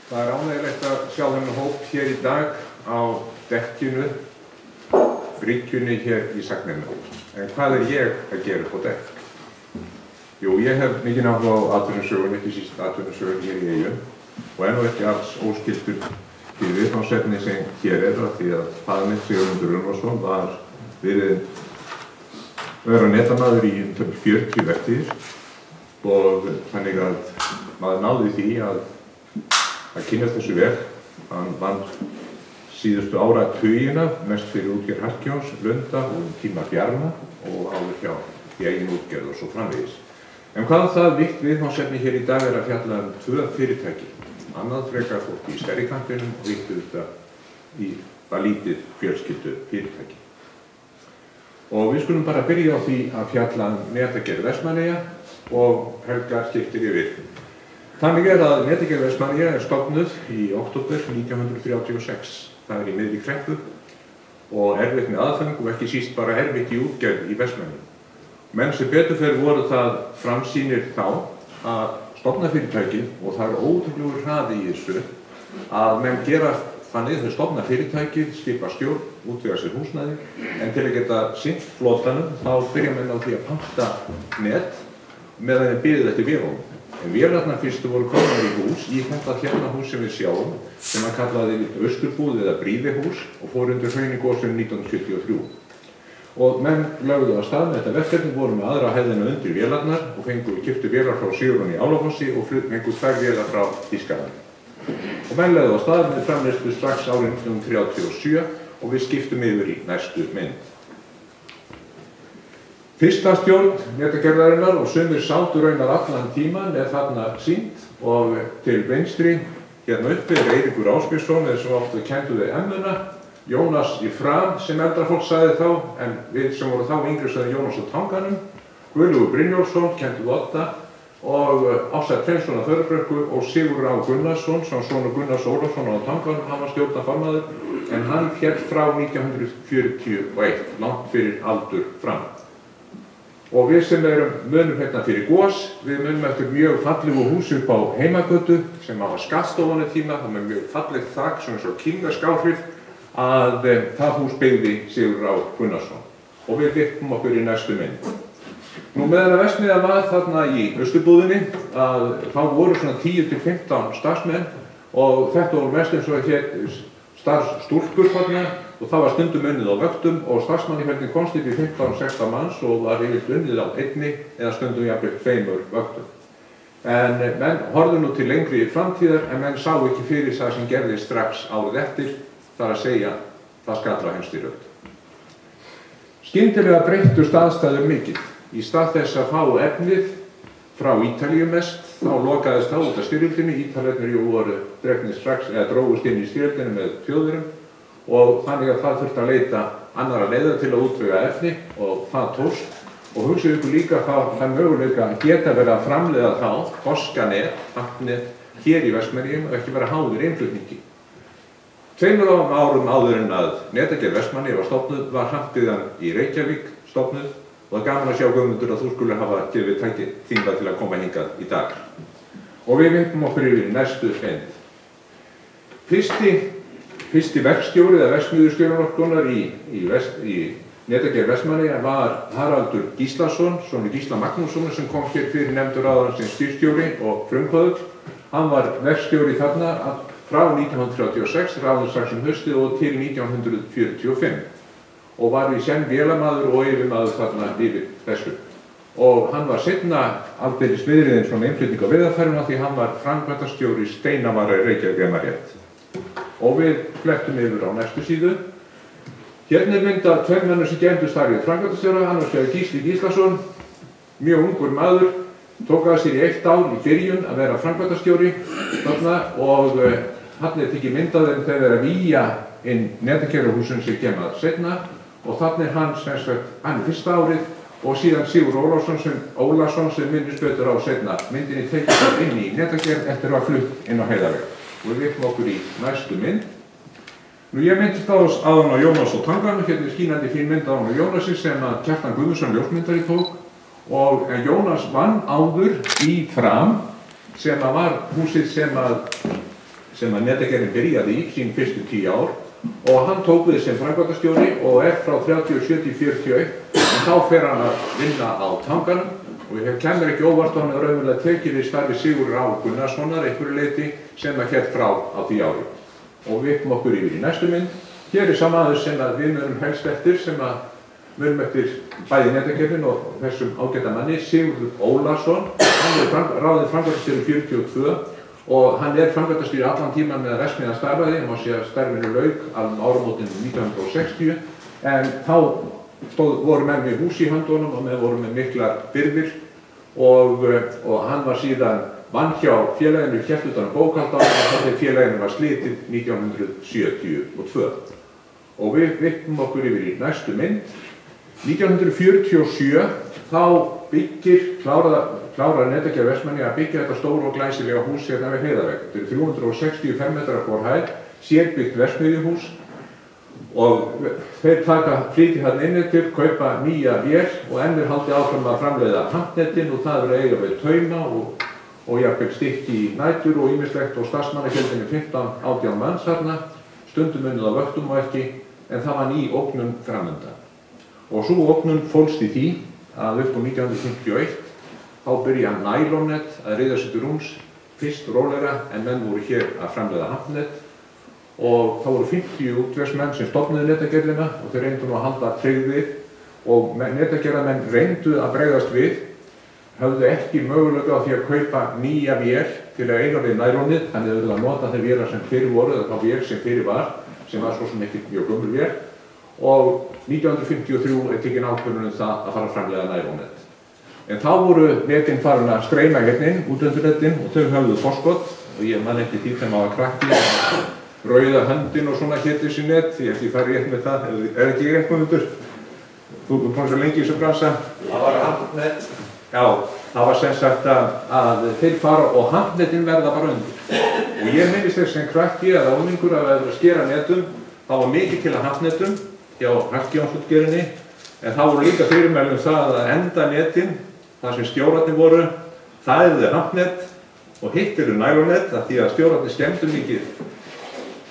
Það ánægjulegt að sjá þennan hóp hér í dag á dekkinu, bryggjunni hér í Sagnirnar. En hvað ég að gera upp á dekk? Jú, ég hef mikinn áhuga á atvinnusögun, ekki síst atvinnusögun hér í Eyjum og nú ekki alls óskyldur fyrir viðfangsefni sem hér því að faðir minn Sigurmundur Runnarsson var verið vera netamaður í 40 vertíðir og þannig að maður náði því að kynast þessu vel. Hann vann síðustu áratugina mest fyrir útgerð Hallgríms, Lunda og tíma Bjarna og áður hjá í eigin útgerð og svo framvegis. En hvað það vitt viðfangsefni hér í dag að fjalla tvö fyrirtæki. Annað frekar fólk í stærri kantinum og hitt auðvitað í lítið fjölskyldu fyrirtæki. Og við skulum bara byrja á því að fjalla Netagerð Vestmannaeyja og Helga skiptir yfir. Þannig að Netagerð Vestmannaeyja stofnuð í október 1936. Það í miðri kreppu og erfitt með aðföng og ekki síst bara erfitt í útgerð í Vestmannaeyjum. Menn sem betur fer voru það framsýnir þá að stofna fyrirtækið og það ótrúlegur hraði í þessu að menn gera þannig þau stofna fyrirtækið, skipa stjórn, útvega sér húsnæði, en til að geta sinnt flotanum þá byrja menn á því að panta net meðan þeir biðu eftir vélunum. En vélarnar fyrstu voru komnar í hús, í þetta hérna hús sem við sjáum, sem að kallaði Austurbúð eða Bríðihús og fór undir hraunigosinu 1973. Og menn lögðu af stað með þetta verkefni, voru með aðra hæðina undir vélarnar og keyptu vélar frá Sigurjóni í Álafossi og fengu 2 vélar frá Þýskalandi. Og menn lögðu af stað með framleiðslu strax árið 1937 og við skiptum yfir í næstu mynd. Fyrsta stjórn Netagerðarinnar og sumir sátu raunar allan tíman þarna sýnt og til vinstri hérna uppi Eiríkur Ásbjörnsson eða svo oft við kenndu þau emmuna, Jónas í Fram sem eldra fólk sagði þá, en við sem voru þá yngri sagði Jónas á Tanganum, Guðlaugur Brynjólfsson kenndi Odda og Ása Hreinsson á Þörbrökku og Sigurður Á Gunnarsson, sonur Gunnars Ólafsson á Tanganum, hann var stjórnarformaður, en hann féll frá 1941, langt fyrir aldur fram. Og við sem munum hérna fyrir gos, við munum eftir mjög fallegu hús upp á Heimagötu sem var skattstofan tíma, það með mjög fallegt þak, svona svo kyngaskáhrif, að það hús byggði Sigurður Á Gunnarsson. Og við viktum okkur í næstu mynd. Nú meðan að verksmiðjan var þarna í Austurbúðinni, að þá voru svona 10-15 starfsmenn og þetta voru mest eins og starfsstúlkur þarna og það var stundum unnið á vöktum og starfsmannafjöldin komst upp í 15-16 manns og var yfirleitt unnið á einni eða stundum jafnvel 2 vöktum. En menn horfðu nú til lengri framtíðar en menn sá ekki fyrir það sem gerðist strax árið eftir, þar að segja það skall á heimsstyrjöld. Skyndilega breyttust aðstæður mikið. Í stað þess að fá efnið frá Ítalíu mest, þá lokaðist það út af styrjöldinni. Ítalirnir voru dregnir strax eða drógust inn í styrjöldinni með Þjóðverjum og þannig að það þurfti að leita annarra leiða til að útvega efni og það tókst. Og hugsaðu ykkur líka það möguleika að geta verið að framleiða þá þorskanet, hafnet hér í Vestmannaeyjum og ekki vera háður innflutningi. 2 árum áður en að Netagerð Vestmannaeyja var stofnuð var Handbyggðan í Reykjavík stofnuð og það er gaman að sjá Guðmundur að þú skulle hafa gefið tíma til að koma hingað í dag. Og við veitum okkur yfir næstu mynd. Fyrsti verkstjóri eða verksmiðjustjóri okkar í Netagerð Vestmannaeyja var Haraldur Gíslason, sonur Gísla Magnússonar sem kom hér fyrir nefndur áðan sem stýrstjóri og frumkvöðull. Hann var verkstjóri þarna frá 1936, ráðinn strax haustið og til 1945 og var í senn vélamaður og yfirmaður þarna yfir þessu. Og hann var seinna aldeilis viðriðinn svona innflutning á veiðarfæruna því hann var framkvæmdastjóri Steinavara í Reykjavík ef maður rétt. Og við flettum yfir á næstu síðu. Hérna mynd af 2 mennum sem gegndu starfið framkvæmdastjóra, hann var Gísli Gíslason, mjög ungur maður, tók að sér í 1 ár í byrjun að vera framkvæmdastjóri þarna og hann tekið mynd af þeim þegar að vígja inn Netagerðarhúsin sem kemur seinna og þannig hann fyrsta árið og síðan Sigurður Ólafsson sem minnist betur á seinna myndinni tekið inn í Netagerð eftir að hafa flutt inn á Heiðaveg. Og við viktum okkur í næstu mynd. Nú ég myndist áðan á Jónas á Tanganum, hérna skínandi fín mynd áðan á Jónasi sem að Kjartan Guðmundsson ljósmyndari tók og Jónas vann áður í Fram sem að var húsið sem að sem að Netagerðin byrjaði í sín fyrstu 10 ár og hann tók við sem framkvæmdastjóri og frá 37 til 41 en þá fer hann að vinna á Tanganum og ég kemur ekki óvart að hann raunverulega tekið við starfi Sigurður Á. Gunnarssonar einhverju leyti sem að hélt frá á því ári. Og við vippum okkur yfir í næstu mynd. Hér sama aður sem að við munum helst eftir sem að munum eftir bæði Netagerðin og þessum ágæta manni, Sigurður Ólason. Hann ráðið framkvæmdastjóri 42 og hann framkvæmdastjóri allan tíman með að verksmiðjan starfaði, má segja að starfinu lauk áramótin 1960 en þá voru menn með hús í höndunum og menn voru með miklar byrðir og hann var síðan vann hjá félaginu hélt utan bókhald á og þegar félaginu var slitið 1972. Og við vippum okkur yfir í næstu mynd. 1947 þá klárar Netagerð Vestmannaeyja að byggja þetta stóra og glæsilega hús hérna við Heiðaveg. Þetta er 365 metrar hvor hæð, sérbyggt verksmiðjuhús og þeir flytja þarna inni til, kaupa nýja vél og enn haldið áfram að framleiða handnetin og það eiga við tauma og jafnvel stykki í nætur og ýmislegt og starfsmannafjöldin 15-18 manns þarna, stundum unnið á vöktum og ekki, en það var ný ógnun framundan. Og sú ógnun fólst í því að upp á 1951 þá byrja Nylonet að ryðja sér til rúms, fyrst rólegra en menn voru hér að framleiða handnet og þá voru 50 útvegsmenn sem stofnuðu Netagerðina og þeir reyndu nú að halda tryggð við og Netagerðarmenn reyndu að bregðast við, höfðu ekki möguleika á því að kaupa nýja vél til að eiga við Nylonið, þannig að þau verið að nota þeir vélar sem fyrir voru eða þá vél sem fyrir var, sem var svo sem ekki mjög gömul vél og 1953 tekin ákvörðun það að fara að framleiða Nylonet. En þá voru netin farin að streyma hérna inn, útlendunetin og þau höfðu forskot og ég man ekki því þegar maður var krakki Rauða höndin og svona hétt þessi net, ég fari rétt með það, ekki rétt með hundur? Þú komst svo lengi í þessu bransa? Það var handnet. Já, það var sem sagt að þeir fara og handnetin verða bara undir. Og ég minnist þess sem krakki að áningur að verða að skera netum, það var mikið til að handnetum hjá Hallgrímsútgerðinni, en það voru líka fyrirmælum það að enda netin, það sem stjórarnir voru, það er handnet og hitt eru Nylonet, því að stjórarnir skemmdu mikið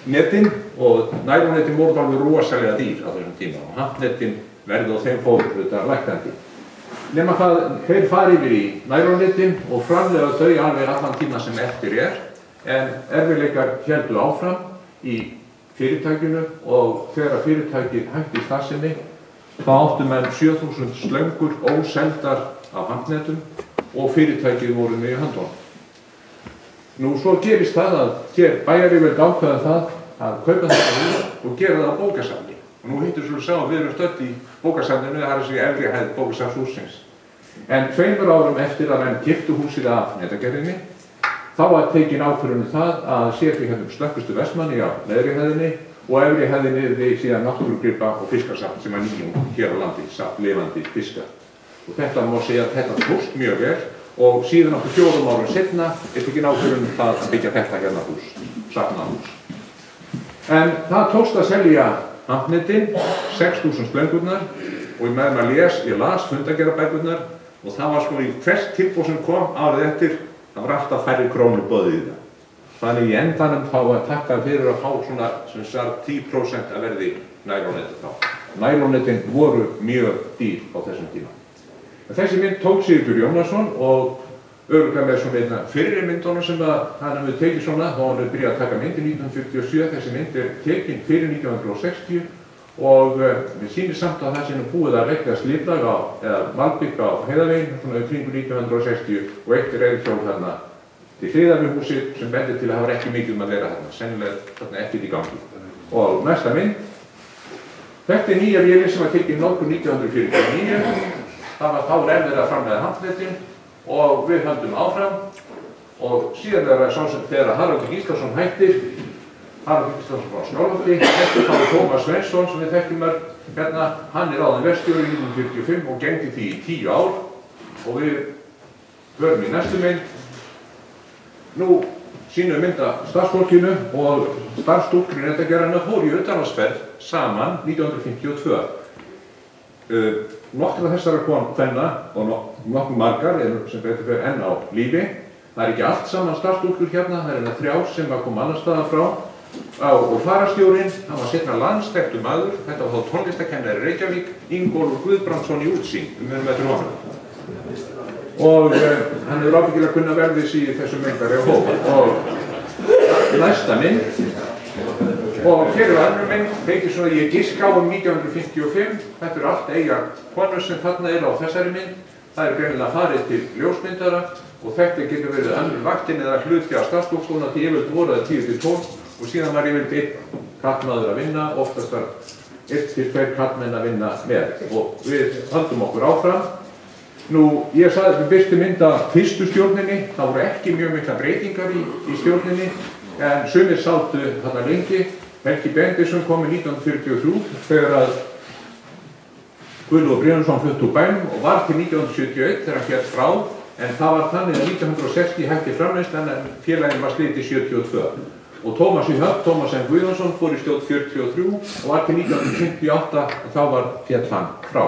netin og Nylonetin voru alveg rosalega dýr á þessum tíma og handnetin verði á þeim fór þetta lækkandi. Nema hvað þeir fari yfir í Nylonetin og framleiða þau alveg allan tíma sem eftir en erfiðleikar héldu áfram í fyrirtækinu og þegar fyrirtækið hætti starfsemi þá áttu menn 7000 slöngur óseldar af handnetum og fyrirtækið voru með í höndunum. Nú svo gerist það að hér bæjaryfirvöld ákveða það að kaupa þetta hús og gera það á bókasafni. Og nú hittum við sá að við erum stödd í bókasafninu, það er þessi efri hæð bókasafnshússins. En 2 árum eftir að menn keyptu húsið af Netagerðinni, þá var tekin ákvörðun það að setja hérna slökkustu Vestmannaeyja á neðri hæðinni og efri hæðinni yrði síðan náttúrugripa og fiskasafn sem nýjung hér á landi, safn lifandi fiska. Og þetta má segja að þetta tókst mjög vel og síðan áttu 4 árum seinna tekin ákvörðun það að byggja þetta hérna hús, safnahús. En það tókst að selja handnetin, 6000 slöngurnar og meðan að ég las fundagerðarbækurnar og það var sko í hvert tilboð sem kom árið eftir, það var alltaf færri krónur boðið í það. Þannig í endanum þá að takka fyrir að fá svona sem sagt 10% að verði Nylonetin þá. Nylonetin voru mjög dýr á þessum tíma. Þessi mynd tók Sigurður Jónasson og örugglega með svona einna fyrri myndunum sem hann hefur tekið svona, þá hann hefur byrjað að taka mynd í 1947, þessi mynd tekin fyrir 1960 og við sýnir samt að það sem búið að leggja slitlag eða malbygg á Heiðaveginn, svona kringu 1960 og eitt reiðhjól þarna til hliðar við húsið sem bendir til að það var ekki mikið að vera þarna, sennilega þarna ekkert í gangi. Og næsta mynd, þetta nýja vélin sem var tekin í notkun 1949, þá er erfið að framleiða handnetin og við höldum áfram og síðan þegar Haraldur Gíslason hættir, Haraldur Gíslason frá Skálholti, eftir þá Tómas Sveinsson sem við þekkjum hérna, hann ráðinn verkstjóri í 1945 og gegndi því í 10 ár og við förum í næstu mynd. Nú sýnum við mynd af starfsfólkinu og starfsstúlkur í Netagerðinni fóru í utanlandsferð saman 1952. Nokkrar þessara kvenna og nokkuð margar sem betur fyrir enn á lífi Það er ekki allt saman starfsstúlkur hérna, það er þrjár sem að koma annars staðar frá. Og fararstjórinn, hann var seinna landsþekktur maður, þetta var þá tónlistakennari í Reykjavík, Ingólfur Guðbrandsson í Útsýn, munum eftir honum. Og hann hefur ábyggilega kunnað vel við sig í þessum myndari og hópa. Og næsta mynd, og hér er önnur mynd, heitir svona Ég giska á 1955, þetta eru allt eiga konur sem þarna eru á þessari mynd. Það er greinilega farið til ljósmyndara og þetta getur verið önnur vaktin eða hluti af starfsstúlkuna því yfirleitt voru það 10–12 og síðan var yfirleitt einn karlmaður að vinna, oftast var 1–2 karlmenn að vinna með og við haldum okkur áfram. Nú, ég sagði við byrstu mynd af fyrstu stjórninni, það voru ekki mjög mikla breytingar í stjórninni en sumir sátu þarna lengi. Helgi Bendisson kom í 1943 þegar að Guðlaugur Brynjólfsson flutti úr bænum og var til 1971 þegar hann féll frá en það var þannig að 1960 hætti framleiðslan en félagið var slitið 72. Og Tómas í Höfn, Tómas M. Guðjónsson fór í stjórn 43 og var til 1958 og þá var féll hann frá.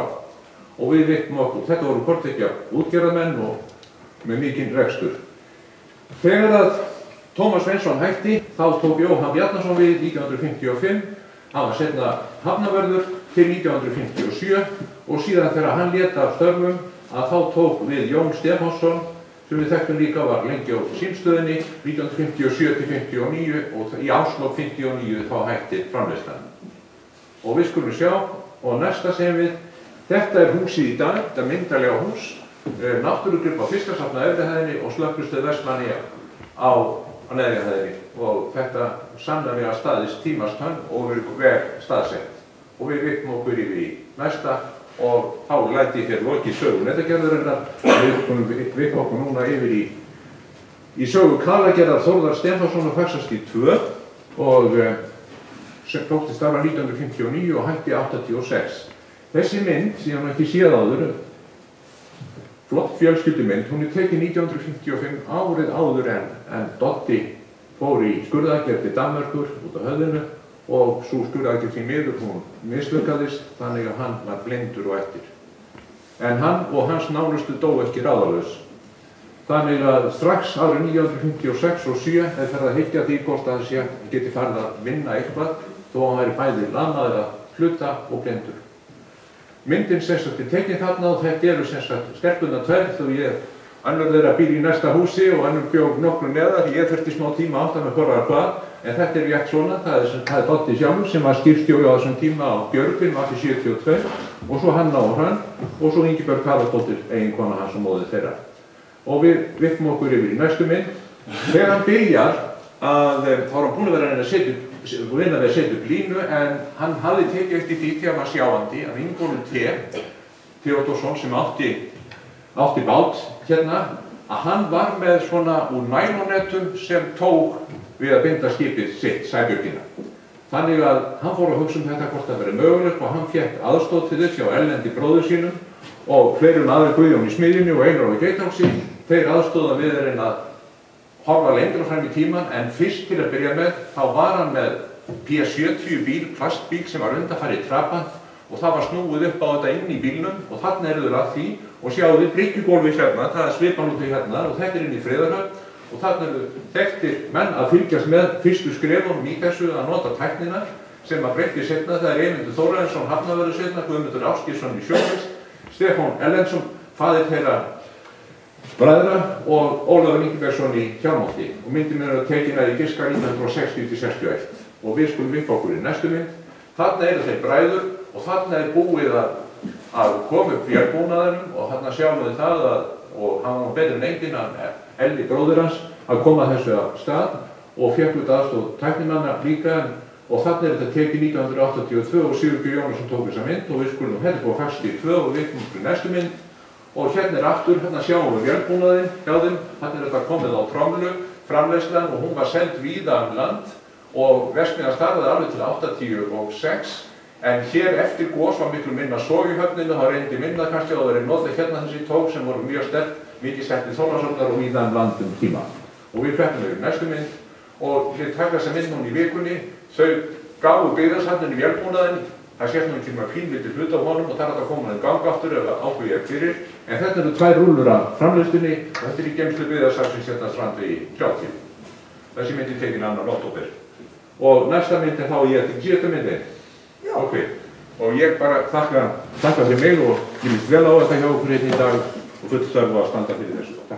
Og við vittum okkur, þetta voru kortveggja útgerðarmenn og með mikinn rekstur. Þegar að Tómas Sveinsson hætti, þá tók Jóhann Bjarnason við 1955, hann var seinna hafnavörður til 1957 og síðan þegar hann lét af störfum að þá tók við Jón Stefánsson sem við þekktum líka var lengi á símstöðinni 1957–59 og í árslok 59 þá hætti framleiðslan. Og við skulum sjá og næsta sem við, þetta er húsið í dag, þetta er myndarlega hús, náttúrugrip á Fiskasafni á efri hæðinni og slökkvistöð Vestmannaeyja á neðri hæðinni og þetta sannarlega staðist tímast hann og verið vel staðsett. Og við vittum okkur yfir í næsta og þá læti ég hér lokið sögu netagerðarinnar og við komum við okkur núna yfir í sögu kalagerðar Þórðar Stefánssonar Faxastíg 2 og sem tókti starfa 1959 og hætti 86. Þessi mynd, sem ég ekki séð áður, flott fjölskyldumynd, hún er tekin 1955 árið áður en Dotti fór í skurðaðgerð til Danmerkur út á höfðinu og svo skurðaðgerð því miður hún mislukkaðist þannig að hann var blindur og eftir. En hann og hans nánustu dó ekki ráðalaus. Þannig að strax árið 1956 og 7 er farið að hyggja því hvort að hann geti farið að vinna eitthvað þó að hann væri bæði lamaður að hluta og blindur. Myndin sem er tekin þarna og þetta eru sem sagt stelpurnar tvær þó annar þeirra býr í næsta húsi og annar bjó nokkru neðar því ég þurfti smá tíma átt að með hvorar hvað en þetta er rétt svona, það er Dotti sjálfur sem var skipstjóri á þessum tíma á Björgvin var til 72 og svo Hanna og hann og svo Ingibjörg Haraldsdóttir eiginkona hans og móðir þeirra. Og við vittum okkur yfir í næstu mynd. Þegar hann byrjar að þá var hann búinn að vera að setja upp línu en hann hafði tekið eftir því þegar hann var sjáandi að Ingólfur Theodórsson sem átti bát hérna að hann var með svona úr nælonettum sem tók við að binda skipið sitt, Sæbjörgina. Þannig að hann fór að hugsa þetta hvort það verið mögulegt og hann fékk aðstóð til þess hjá Erlendi bróður sínum og fleirum aðrir Guðjón í Smiðjunni og Einar á Geithálsi. Þeir aðstóða við þeirinn að horfa lengra fram í tíman en fyrst til að byrja með þá var hann með P70 bíl, plastbíl sem var undanfarið trapand og það var snúið upp á þetta inn í bílnum og þarna eru þeir að því og sjáðu við bryggjugólfið hérna, það er svipan út í hérna og þetta er inn í Friðarhöfn og þarna eru þekktir menn að fylgjast með fyrstu skrefunum í þessu að nota tæknina sem að breytti seinna, það er Eymundur Þórarinsson hafnavörður seinna, Guðmundur Ásgeirsson í Sjóvist, Stefán Erlendsson, faðir þeirra bræðra og Ólafur Ingibergsson í Hjálmholti og myndin er tekin að í giska 1960–61 og við skulum upp okkur í næstu mynd. Þarna eru þeir bræður og þarna er búið að koma upp vélbúnaðinum og þarna sjáum við það og hann var betur en enginn að Elli bróðir hans að koma þessu af stað og fékk út aðstóð tæknimanna líka og þarna er þetta tekið 1982 og Sigurbjörn Jónasson tók þessa mynd og við skulum hérna på Faxastíg 2 og við komum fyrir næstu mynd og hérna er aftur, hérna sjáum við vélbúnaðinn hjá þeim, hérna er þetta komið á tromlu, framleiðslan og hún var seld víða land og verksmiðjan starfaði alveg til 86 en hér eftir gos var miklu minna sog í höfninu, það reyndi minna kannski að það verið notað hérna þessi tók sem voru mjög sterk, mikið sett í Þórðarssonar og víða land tíma. Og við flettum við næstu mynd og við taka þessa mynd núna í vikunni, þau gáfu byggðarshafninu vélbúnaðinn Það sést nú ekki með pínlítið hlut á honum og það er hægt að koma þeim gangáttur ef áhuga er fyrir. En þetta eru 2 rúllur af framleiðslunni og þetta er í geymslu byggðasafnsins hérna Strandvegi 30. Þessi mynd er tekin 2. október. Og næsta mynd er þá ég til síðasta myndin. Já. Ok. Og ég bara þakka fyrir mig og ég líst vel á þetta hjá okkur hérna í dag og full þörf að standa fyrir þessu.